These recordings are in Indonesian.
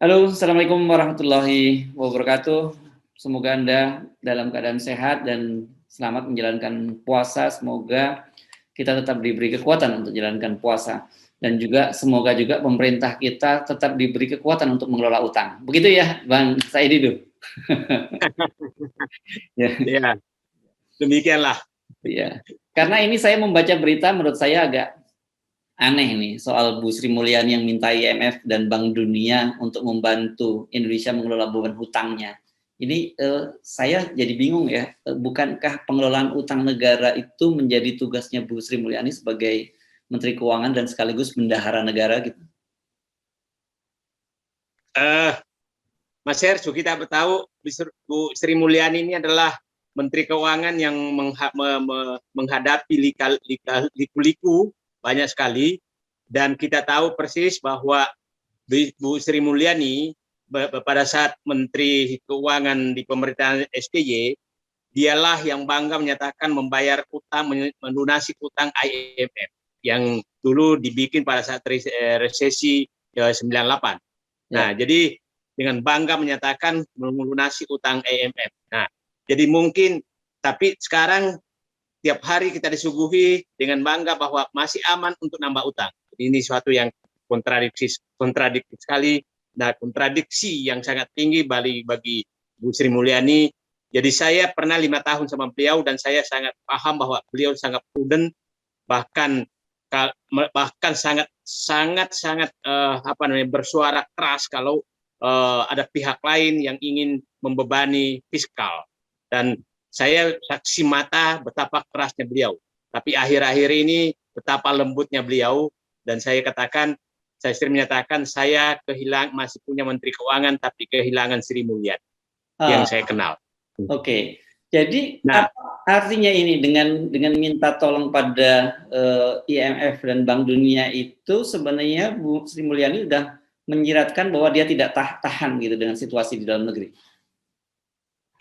Halo, Assalamualaikum warahmatullahi wabarakatuh. Semoga Anda dalam keadaan sehat dan selamat menjalankan puasa. Semoga kita tetap diberi kekuatan untuk menjalankan puasa. Dan juga semoga juga pemerintah kita tetap diberi kekuatan untuk mengelola utang. Begitu ya, Bang Saididu? Ya, Ya, demikianlah. ya. Karena ini saya membaca berita, menurut saya agak aneh nih soal Bu Sri Mulyani yang minta IMF dan Bank Dunia untuk membantu Indonesia mengelola beban hutangnya. Ini saya jadi bingung ya, bukankah pengelolaan utang negara itu menjadi tugasnya Bu Sri Mulyani sebagai Menteri Keuangan dan sekaligus bendahara negara gitu? Eh, Mas Hersu, kita tahu Bu Sri Mulyani ini adalah Menteri Keuangan yang menghadapi liku-liku banyak sekali, dan kita tahu persis bahwa Bu Sri Mulyani pada saat Menteri Keuangan di pemerintahan SBY, dialah yang bangga menyatakan membayar utang, melunasi utang IMF yang dulu dibikin pada saat resesi 98. Nah, jadi dengan bangga menyatakan melunasi utang IMF. Nah, jadi mungkin, tapi sekarang tiap hari kita disuguhi dengan bangga bahwa masih aman untuk nambah utang. Jadi ini suatu yang kontradiksi sekali, nah kontradiksi yang sangat tinggi bagi Bu Sri Mulyani. Jadi saya pernah 5 tahun sama beliau dan saya sangat paham bahwa beliau sangat prudent, bahkan sangat bersuara keras kalau ada pihak lain yang ingin membebani fiskal. Dan saya saksi mata betapa kerasnya beliau. Tapi akhir-akhir ini betapa lembutnya beliau, dan saya sering menyatakan saya masih punya Menteri Keuangan tapi kehilangan Sri Mulyani yang saya kenal. Oke. Jadi Nah, apa artinya ini dengan minta tolong pada IMF dan Bank Dunia itu sebenarnya Bu Sri Mulyani sudah menyiratkan bahwa dia tidak tahan gitu dengan situasi di dalam negeri.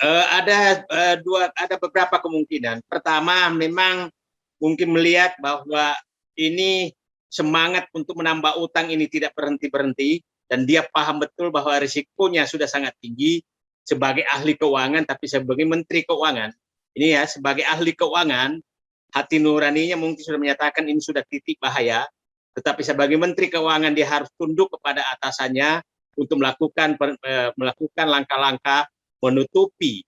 ada beberapa kemungkinan. Pertama, memang mungkin melihat bahwa ini semangat untuk menambah utang ini tidak berhenti-berhenti, dan dia paham betul bahwa risikonya sudah sangat tinggi sebagai ahli keuangan. Tapi sebagai Menteri Keuangan, ini ya, sebagai ahli keuangan, hati nuraninya mungkin sudah menyatakan ini sudah titik bahaya. Tetapi sebagai Menteri Keuangan dia harus tunduk kepada atasannya untuk melakukan langkah-langkah menutupi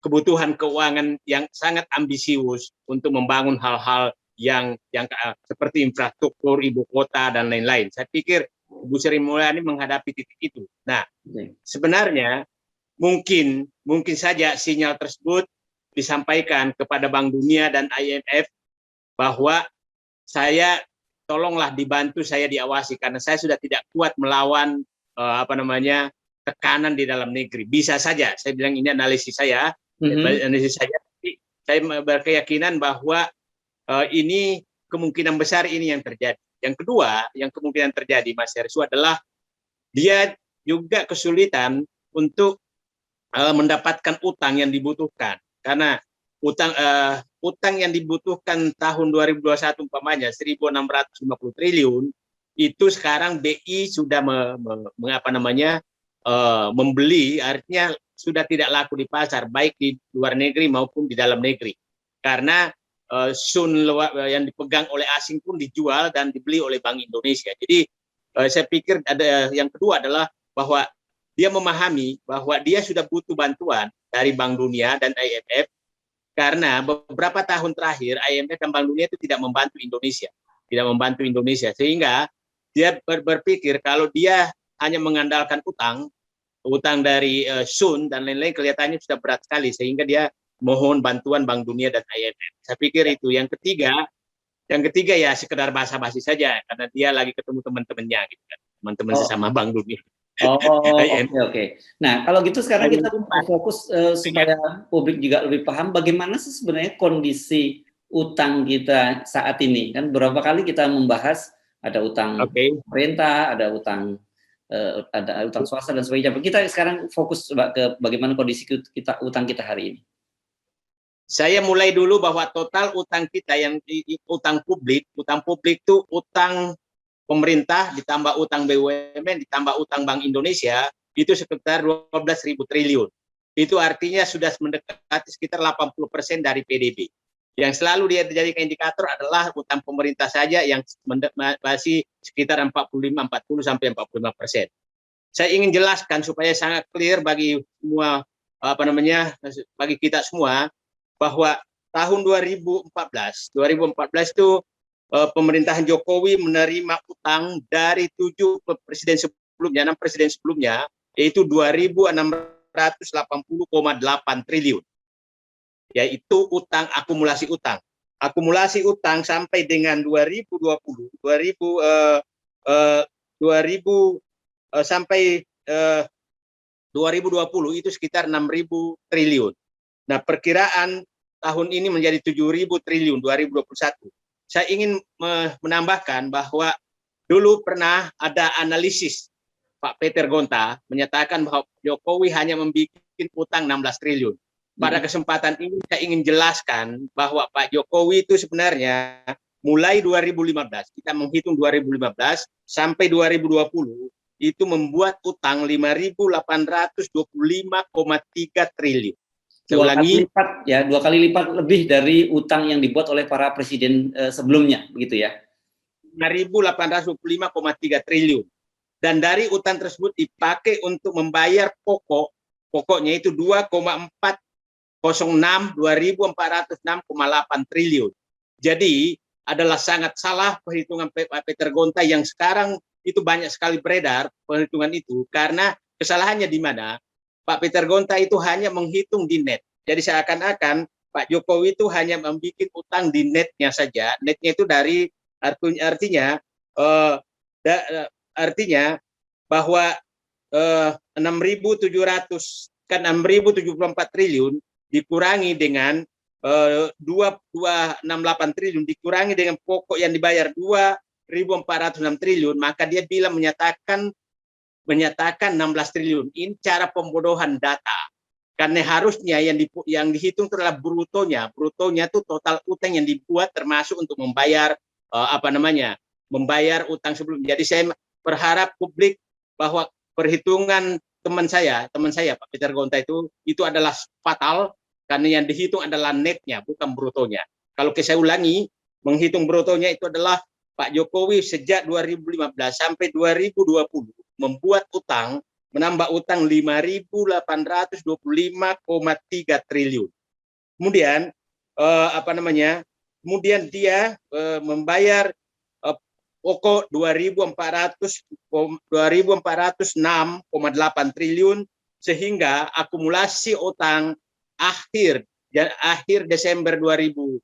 kebutuhan keuangan yang sangat ambisius untuk membangun hal-hal yang seperti infrastruktur ibu kota dan lain-lain. Saya pikir Bu Sri Mulyani menghadapi titik itu. Nah, sebenarnya mungkin saja sinyal tersebut disampaikan kepada Bank Dunia dan IMF bahwa saya tolonglah dibantu, saya diawasi karena saya sudah tidak kuat melawan tekanan di dalam negeri. Bisa saja, saya bilang ini analisis saya, tapi saya berkeyakinan bahwa ini kemungkinan besar ini yang terjadi. Yang kedua, yang kemungkinan terjadi, Mas Hersu, adalah dia juga kesulitan untuk mendapatkan utang yang dibutuhkan, karena utang yang dibutuhkan tahun 2021 umpamanya 1.650 triliun, itu sekarang BI sudah membeli, artinya sudah tidak laku di pasar, baik di luar negeri maupun di dalam negeri, karena sun yang dipegang oleh asing pun dijual dan dibeli oleh Bank Indonesia. Jadi saya pikir ada yang kedua adalah bahwa dia memahami bahwa dia sudah butuh bantuan dari Bank Dunia dan IMF, karena beberapa tahun terakhir IMF dan Bank Dunia itu tidak membantu Indonesia, sehingga dia berpikir kalau dia hanya mengandalkan utang dari Sun dan lain-lain, kelihatannya sudah berat sekali, sehingga dia mohon bantuan Bank Dunia dan IMF. Saya pikir itu. Yang ketiga ya sekedar basa-basi saja, karena dia lagi ketemu teman-temannya gitu kan, teman-teman sesama Bank Dunia. Oke. Nah, kalau gitu sekarang kita fokus supaya publik juga lebih paham bagaimana sih sebenarnya kondisi utang kita saat ini. Kan beberapa kali kita membahas ada utang pemerintah, ada utang swasta dan sebagainya. Kita sekarang fokus ke bagaimana kondisi utang kita hari ini. Saya mulai dulu bahwa total utang kita yang utang publik itu utang pemerintah ditambah utang BUMN ditambah utang Bank Indonesia itu sekitar 12.000 triliun. Itu artinya sudah mendekati sekitar 80% dari PDB. Yang selalu dia dijadikan indikator adalah utang pemerintah saja yang masih sekitar 40 sampai 45%. Saya ingin jelaskan supaya sangat clear bagi semua bagi kita semua bahwa tahun 2014 itu pemerintahan Jokowi menerima utang dari 7 presiden sebelumnya, 6 presiden sebelumnya, yaitu 2.680,8 triliun. Yaitu utang, akumulasi utang. Akumulasi utang sampai dengan 2020, sampai 2020 itu sekitar 6.000 triliun. Nah, perkiraan tahun ini menjadi 7.000 triliun 2021. Saya ingin menambahkan bahwa dulu pernah ada analisis Pak Peter Gonta menyatakan bahwa Jokowi hanya membuat utang 16 triliun. Pada kesempatan ini saya ingin jelaskan bahwa Pak Jokowi itu sebenarnya mulai 2015, kita menghitung 2015 sampai 2020, itu membuat utang 5.825,3 triliun. Dua kali lipat ya, 2 kali lipat lebih dari utang yang dibuat oleh para presiden sebelumnya, begitu ya. 5.825,3 triliun. Dan dari utang tersebut dipakai untuk membayar pokoknya itu 2.406 2.406,8 triliun. Jadi adalah sangat salah perhitungan Pak Peter Gonta yang sekarang itu banyak sekali beredar perhitungan itu, karena kesalahannya di mana Pak Peter Gonta itu hanya menghitung di net. Jadi seakan-akan Pak Jokowi itu hanya membuat utang di netnya saja. Netnya itu dari artinya bahwa 6.700 kan 6.074 triliun dikurangi dengan 2.268 triliun dikurangi dengan pokok yang dibayar 2.406 triliun, maka dia bilang menyatakan 16 triliun. Ini cara pembodohan data. Karena harusnya yang dihitung adalah brutonya. Brutonya itu total utang yang dibuat termasuk untuk membayar membayar utang sebelumnya. Jadi saya berharap publik bahwa perhitungan teman saya Pak Peter Gonta itu adalah fatal, karena yang dihitung adalah netnya bukan brutonya. Kalau saya ulangi, menghitung brutonya itu adalah Pak Jokowi sejak 2015 sampai 2020 membuat utang, menambah utang 5.825,3 triliun. Kemudian kemudian dia membayar pokok 2.406,8 triliun, sehingga akumulasi utang akhir Desember 2020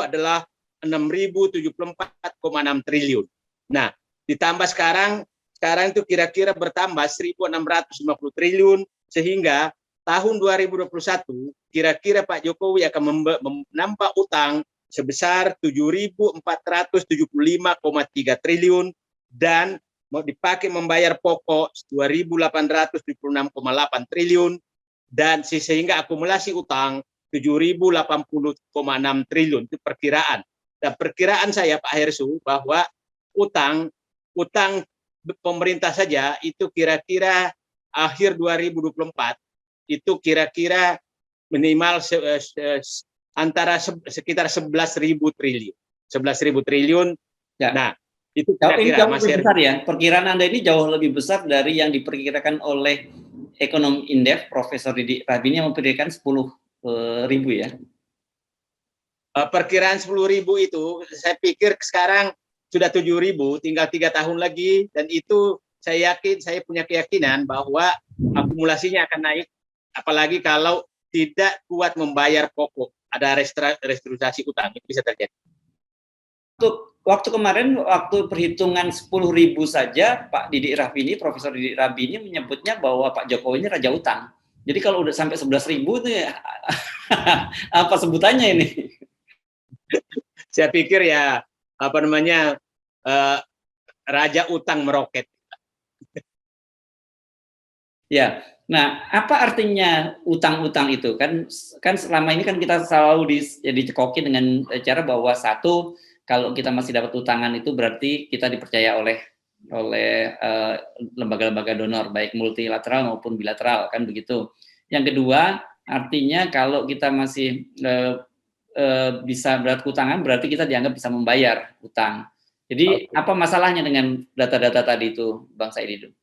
adalah 6.074,6 triliun. Nah, ditambah sekarang itu kira-kira bertambah 1.650 triliun, sehingga tahun 2021 kira-kira Pak Jokowi akan menambah utang sebesar 7.475,3 triliun dan mau dipakai membayar pokok 2.876,8 triliun, dan sehingga akumulasi utang 7.080,6 triliun. Itu perkiraan. Dan perkiraan saya Pak Hersu bahwa utang pemerintah saja itu kira-kira akhir 2024 itu kira-kira minimal antara sekitar 11.000 triliun. 11.000 triliun. Ya. Nah, itu kira-kira jauh lebih besar ya. Perkiraan Anda ini jauh lebih besar dari yang diperkirakan oleh ekonom Indef, Profesor Didik Rabini, yang memperkirakan 10.000 ya. Perkiraan 10.000 itu saya pikir sekarang sudah 7.000, tinggal 3 tahun lagi, dan itu saya punya keyakinan bahwa akumulasinya akan naik, apalagi kalau tidak kuat membayar pokok, ada restrukturisasi utang, itu bisa terjadi. Waktu kemarin, waktu perhitungan 10.000 saja, Pak Didik Rabini, Profesor Didik Rabini menyebutnya bahwa Pak Jokowi ini raja utang. Jadi kalau udah sampai 11.000 itu ya, apa sebutannya ini? Saya pikir ya raja utang meroket. Ya, nah apa artinya utang-utang itu? Kan selama ini kan kita selalu dicekoki dengan cara bahwa satu, kalau kita masih dapat utangan itu berarti kita dipercaya oleh lembaga-lembaga donor baik multilateral maupun bilateral, kan begitu. Yang kedua, artinya kalau kita masih bisa berat utangan berarti kita dianggap bisa membayar utang. Jadi apa masalahnya dengan data-data tadi itu, Bang Said itu?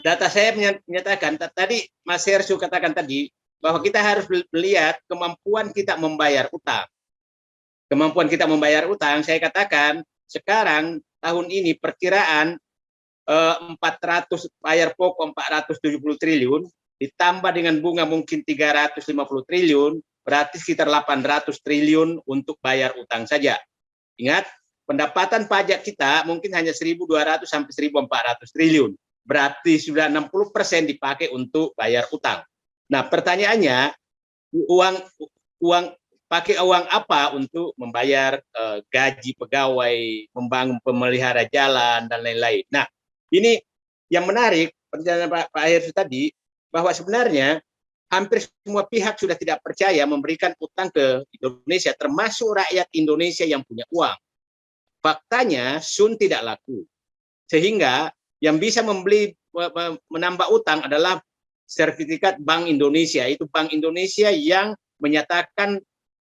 Data saya menyatakan tadi Mas Hersu katakan tadi bahwa kita harus melihat kemampuan kita membayar utang. Kemampuan kita membayar utang, saya katakan sekarang tahun ini perkiraan 400 bayar pokok 470 triliun ditambah dengan bunga mungkin 350 triliun, berarti sekitar 800 triliun untuk bayar utang saja. Ingat, pendapatan pajak kita mungkin hanya 1.200 sampai 1.400 triliun. Berarti sudah 60% dipakai untuk bayar utang. Nah, pertanyaannya, pakai uang apa untuk membayar gaji pegawai, membangun pemelihara jalan, dan lain-lain. Nah, ini yang menarik, perjalanan Pak Hersu tadi, bahwa sebenarnya hampir semua pihak sudah tidak percaya memberikan utang ke Indonesia, termasuk rakyat Indonesia yang punya uang. Faktanya, Sun tidak laku. Sehingga yang bisa menambah utang adalah sertifikat Bank Indonesia. Itu Bank Indonesia yang menyatakan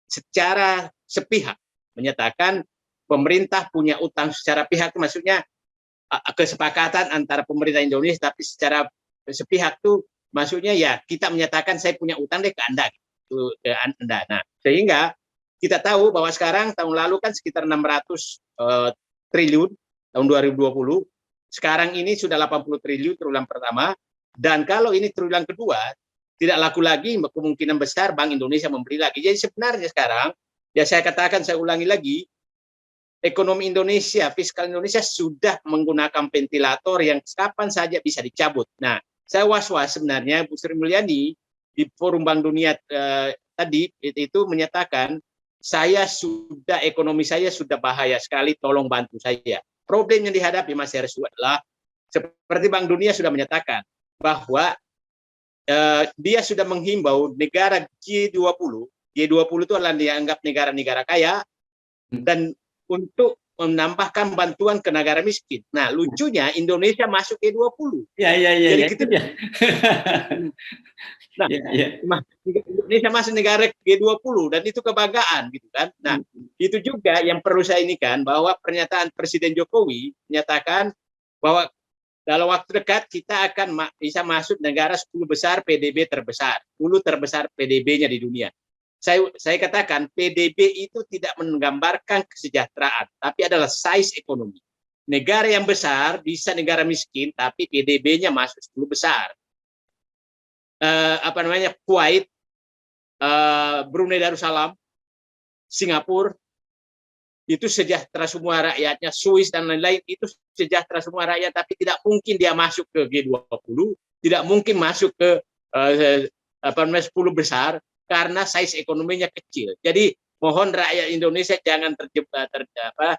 secara sepihak, menyatakan pemerintah punya utang secara pihak, maksudnya kesepakatan antara pemerintah Indonesia, tapi secara sepihak tuh maksudnya ya kita menyatakan saya punya utang deh ke Anda, gitu, ke Anda. Nah, sehingga kita tahu bahwa sekarang tahun lalu kan sekitar 600 triliun tahun 2020, sekarang ini sudah 80 triliun triwulan pertama, dan kalau ini triwulan kedua tidak laku lagi, kemungkinan besar Bank Indonesia membeli lagi. Jadi sebenarnya sekarang, ya saya katakan, saya ulangi lagi, ekonomi Indonesia, fiskal Indonesia sudah menggunakan ventilator yang kapan saja bisa dicabut. Nah, saya was-was sebenarnya Bu Sri Mulyani di Forum Bank Dunia tadi itu menyatakan, ekonomi saya sudah bahaya sekali, tolong bantu saya. Problem yang dihadapi Mas Hersu adalah, seperti Bank Dunia sudah menyatakan, bahwa dia sudah menghimbau negara G20 itu adalah dianggap negara-negara kaya, dan untuk menambahkan bantuan ke negara miskin. Nah, lucunya Indonesia masuk G20. Jadi kita, nah, Indonesia masuk negara G20 dan itu kebanggaan, gitu kan. Nah, itu juga yang perlu saya inikan, bahwa pernyataan Presiden Jokowi menyatakan bahwa dalam waktu dekat kita akan bisa masuk negara 10 besar PDB terbesar, 10 terbesar PDB-nya di dunia. Saya katakan PDB itu tidak menggambarkan kesejahteraan, tapi adalah size ekonomi. Negara yang besar bisa negara miskin, tapi PDB-nya masuk 10 besar. Kuwait, Brunei Darussalam, Singapura, itu sejahtera semua rakyatnya, Swiss dan lain-lain itu sejahtera semua rakyat, tapi tidak mungkin dia masuk ke G20, tidak mungkin masuk ke 10 besar karena size ekonominya kecil. Jadi mohon rakyat Indonesia jangan terjebak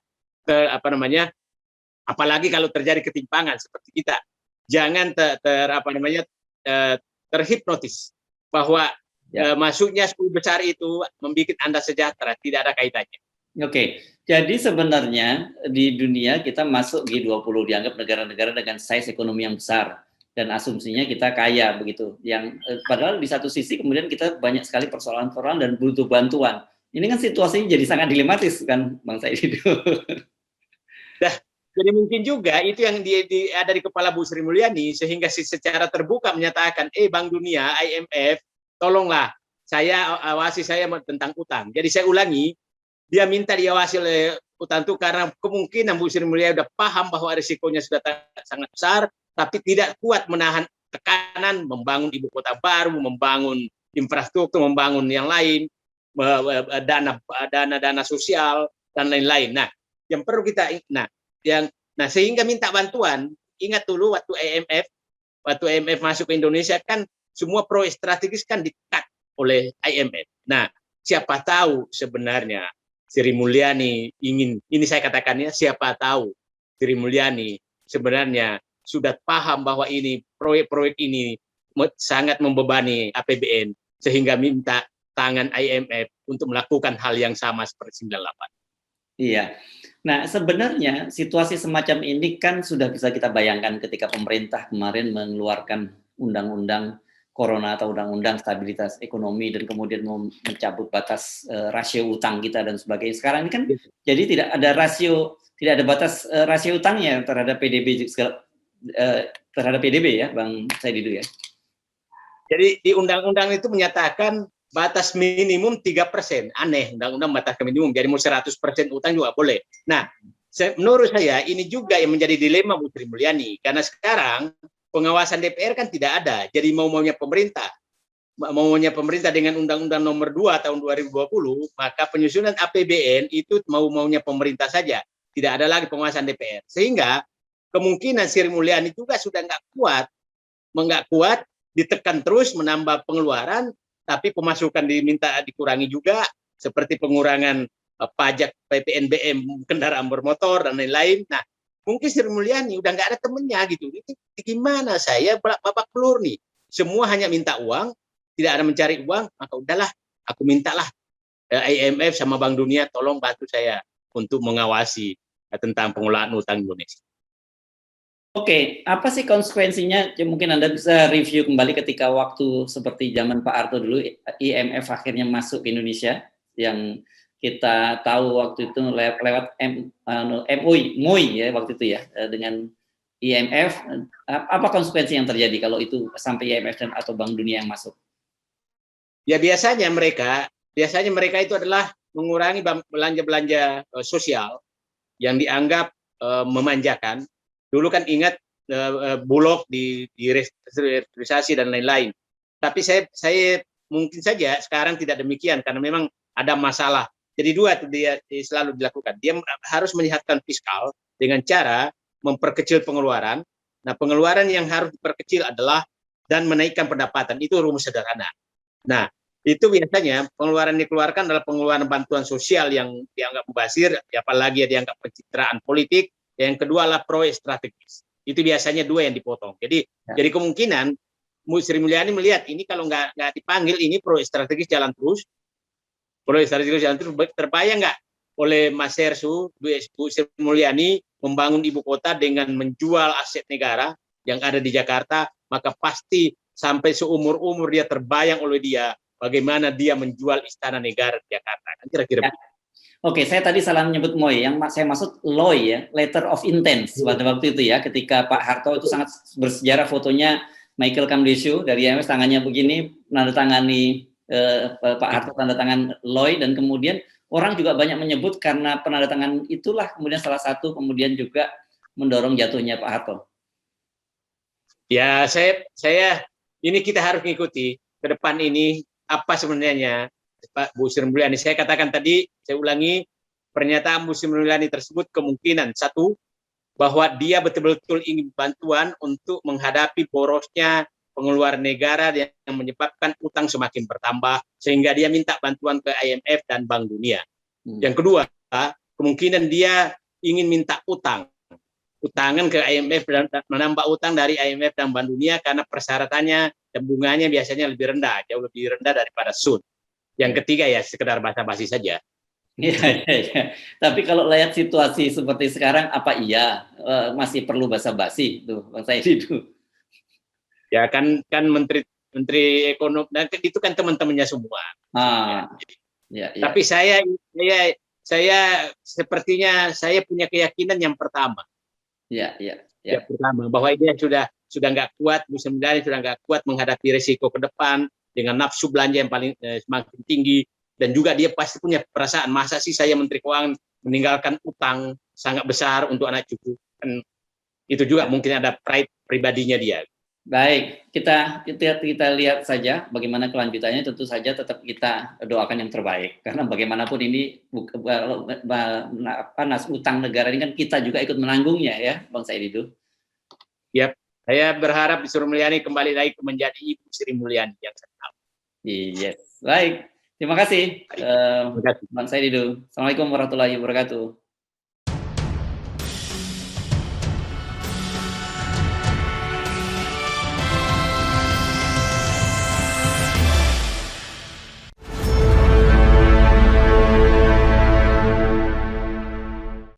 apalagi kalau terjadi ketimpangan seperti kita. Jangan terhipnotis bahwa masuknya 10 besar itu membuat Anda sejahtera, tidak ada kaitannya. Oke, jadi sebenarnya di dunia kita masuk G20 dianggap negara-negara dengan size ekonomi yang besar dan asumsinya kita kaya begitu. Yang padahal di satu sisi kemudian kita banyak sekali persoalan-persoalan dan butuh bantuan. Ini kan situasinya jadi sangat dilematis kan, Bang Said itu. Nah, jadi mungkin juga itu yang ada di kepala Bu Sri Mulyani, sehingga secara terbuka menyatakan, Bank Dunia, IMF, tolonglah awasi saya tentang utang. Jadi saya ulangi, dia minta diawasi oleh utang itu karena kemungkinan Bu Sri Mulyani sudah paham bahwa risikonya sudah sangat besar, tapi tidak kuat menahan tekanan membangun ibu kota baru, membangun infrastruktur, membangun yang lain, dana sosial dan lain-lain. Nah, yang perlu kita sehingga minta bantuan. Ingat dulu waktu IMF masuk ke Indonesia kan semua proyek strategis kan di-cut oleh IMF. Nah, siapa tahu sebenarnya Sri Mulyani ini saya katakannya, siapa tahu Sri Mulyani sebenarnya sudah paham bahwa ini proyek-proyek ini sangat membebani APBN, sehingga minta tangan IMF untuk melakukan hal yang sama seperti 98. Iya. Nah, sebenarnya situasi semacam ini kan sudah bisa kita bayangkan ketika pemerintah kemarin mengeluarkan undang-undang corona atau undang-undang stabilitas ekonomi dan kemudian mencabut batas rasio utang kita dan sebagainya. Sekarang ini kan jadi tidak ada batas rasio utangnya terhadap PDB terhadap PDB ya, Bang Saididu ya. Jadi di undang-undang itu menyatakan batas minimum 3%. Aneh, undang-undang batas minimum. Jadi mau 100% utang juga boleh. Nah, menurut saya ini juga yang menjadi dilema Bu Sri Mulyani. Karena sekarang pengawasan DPR kan tidak ada. Jadi mau-maunya pemerintah. Maunya pemerintah dengan Undang-Undang Nomor 2 tahun 2020, maka penyusunan APBN itu mau-maunya pemerintah saja. Tidak ada lagi pengawasan DPR. Sehingga kemungkinan Sri Mulyani juga sudah nggak kuat, ditekan terus menambah pengeluaran, tapi pemasukan diminta dikurangi juga, seperti pengurangan pajak PPNBM kendaraan bermotor dan lain-lain. Nah, mungkin Sri Mulyani udah nggak ada temennya gitu. Ini gimana saya babak belur nih? Semua hanya minta uang, tidak ada mencari uang, maka udahlah, aku mintalah IMF sama Bank Dunia tolong bantu saya untuk mengawasi tentang pengelolaan utang Indonesia. Oke, apa sih konsekuensinya? Mungkin Anda bisa review kembali ketika waktu seperti zaman Pak Harto dulu, IMF akhirnya masuk ke Indonesia, yang kita tahu waktu itu lewat MOI ya waktu itu ya, dengan IMF. Apa konsekuensi yang terjadi kalau itu sampai IMF atau Bank Dunia yang masuk? Ya biasanya mereka itu adalah mengurangi belanja-belanja sosial yang dianggap memanjakan. Dulu kan ingat Bulog di restrukturisasi dan lain-lain. Tapi saya mungkin saja sekarang tidak demikian karena memang ada masalah. Jadi dua itu dia selalu dilakukan. Dia harus menyehatkan fiskal dengan cara memperkecil pengeluaran. Nah, pengeluaran yang harus diperkecil adalah dan menaikkan pendapatan. Itu rumus sederhana. Nah, itu biasanya pengeluaran dikeluarkan adalah pengeluaran bantuan sosial yang dianggap mubazir, apalagi dianggap pencitraan politik. Yang kedua adalah proyek strategis. Itu biasanya dua yang dipotong. Jadi kemungkinan Sri Mulyani melihat ini kalau nggak dipanggil, ini proyek strategis jalan terus. Proyek strategis jalan terus, terbayang nggak oleh Mas Hersu, Bu Sri Mulyani membangun ibu kota dengan menjual aset negara yang ada di Jakarta, maka pasti sampai seumur-umur dia terbayang oleh dia bagaimana dia menjual istana negara di Jakarta. Kan kira-kira Oke, saya tadi salah menyebut MOI. Yang saya maksud LOI ya, Letter of Intent pada waktu itu ya, ketika Pak Harto itu sangat bersejarah fotonya Michael Kamdeshu dari IMF tangannya begini, menandatangani Pak Harto tanda tangan LOI, dan kemudian orang juga banyak menyebut karena penandatangan itulah kemudian salah satu kemudian juga mendorong jatuhnya Pak Harto. Ya, saya ini kita harus mengikuti ke depan ini apa sebenarnya Pak Bu Sri Mulyani. Saya katakan tadi, saya ulangi, pernyataan Bu Sri Mulyani tersebut kemungkinan satu, bahwa dia betul-betul ingin bantuan untuk menghadapi borosnya pengeluaran negara yang menyebabkan utang semakin bertambah, sehingga dia minta bantuan ke IMF dan Bank Dunia. Yang kedua, kemungkinan dia ingin minta utangan ke IMF dan menambah utang dari IMF dan Bank Dunia karena persyaratannya dan bunganya biasanya lebih rendah, jauh lebih rendah daripada SUN. Yang ketiga ya sekedar basa-basi saja. Ya. Tapi kalau lihat situasi seperti sekarang, apa iya masih perlu basa-basi tuh, Bang Said itu? Ya kan menteri ekonomi dan itu kan teman-temannya semua. Ya. Tapi saya sepertinya saya punya keyakinan yang pertama. Ya. Yang pertama bahwa dia sudah nggak kuat, Bu Sri Mulyani sudah nggak kuat menghadapi risiko ke depan dengan nafsu belanja yang paling semakin tinggi. Dan juga dia pasti punya perasaan, masa sih saya Menteri Keuangan meninggalkan utang sangat besar untuk anak cucu. Dan itu juga mungkin ada pride pribadinya dia. Baik, kita lihat saja bagaimana kelanjutannya. Tentu saja tetap kita doakan yang terbaik. Karena bagaimanapun ini utang negara ini kan kita juga ikut menanggungnya ya, Bang Said itu. Yap, saya berharap Sri Mulyani kembali lagi menjadi Ibu Sri Mulyani yang senang. Yes, baik. Terima kasih, Bang Saididu. Assalamualaikum warahmatullahi wabarakatuh.